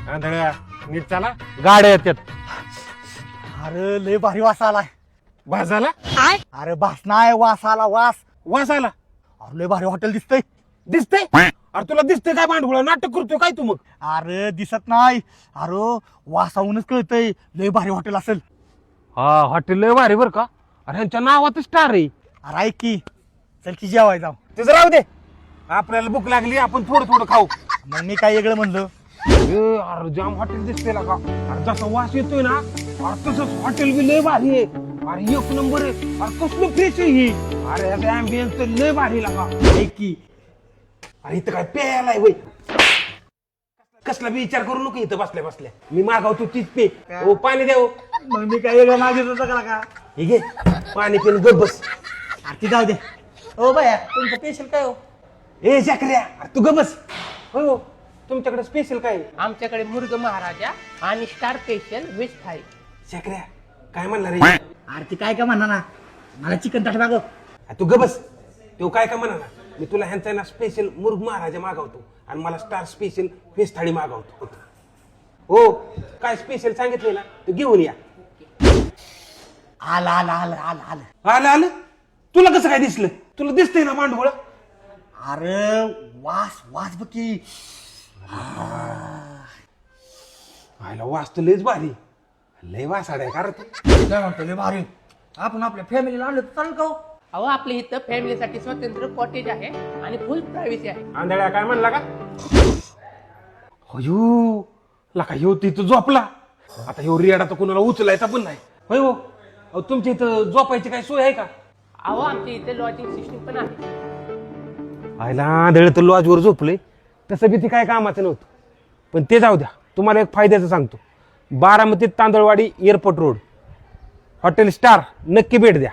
आंधळ्या नीट चला, गाड्या येतात. अरे लय भारी वास आलाय. वास आला? अरे भास नाही, वास आला वास. वास आला? अरे लय भारी हॉटेल दिसतंय. दिसतंय? अरे तुला दिसतंय काय भांडवळ? नाटक करतोय काय तू मग? अरे दिसत नाही. अरे वासाहूनच कळतंय लय भारी हॉटेल असेल. हा, हॉटेल लय भारी बर का. अरे ह्यांच्या नावात स्टार आहे. अरे ऐक की, चल की जेवाय जाऊ. तिचं राहू दे, आपल्याला भूक लागली, आपण थोडं थोडं खाऊ. मग मी काय वेगळं म्हणलो. अरे जाम हॉटेल दिसते का. अरे जसा वास येतोय ना, अरे तसंच हॉटेल बी लय भारी आहे. अरे एक नंबर आहे. अरे कसलं फ्रेश आहे ही. अरे याचा अँबियन्स लय भारी लागा. ऐक की, अरे इथं काय प्यायला आहे वय. कसला बी विचार करू नको, इथं बसल्या बसल्या मी मागवतो तीच पे. ओ पाणी द्या. मग मी काय वेगळं मागित होतं का? हे घे पाणी पिऊन गप बस. अरे ती जाऊ दे. ओ बाया, तुमचं स्पेशल काय हो? ए जाकऱ्या, अरे तू गप बस. हो, तुमच्याकडे स्पेशल काय आहे? आमच्याकडे मुर्ग महाराजा आणि स्टार स्पेशल व्हेज थाळी. जाकऱ्या काय म्हणला रे? अरे ती काय का म्हणा ना, मला चिकन ताट मागव. तू ग बस. तो काय का म्हणा ना, मी तुला ह्यांचा ना स्पेशल मुर्ग महाराजा मागवतो आणि मला स्टार स्पेशल व्हेज थाळी मागवतो. हो, काय स्पेशल सांगितले ना ते घेऊन या. आलं आलं आलं आलं आलं. आलं आलं. तुला कसं काय दिसलं? तुला दिसतंय ना मांडवळ. अरे वास वास बघ की. आयला वास तर लयच भारी. लय वासाड आहे का रे तू? काय म्हणतो लय भारी. आपण आपल्या फॅमिलीला आणलं तर चालेल का हो? अहो आपल्या इथं फॅमिलीसाठी स्वतंत्र कॉटेज आहे आणि फुल प्रायव्हसी आहे. आंधळ्या काय म्हणला का? अयो लका ह्यो तिथं झोपला. आता ह्यो रेडा तर कुणाला उचलायचा पण नाही. होय हो. अहो, तुमच्या इथं झोपायची काय सोय आहे का? अहो आमच्या इथे लॉजिंग सिस्टीम पण आहे. आयला आंधळ तर लॉजवर झोपले. तसं बी ती काय कामाचं नव्हतं. पण ते जाऊ द्या, तुम्हाला एक फायद्याचं सांगतो. बारामतीत Tandalwadi airport road hotel star नक्की भेट द्या.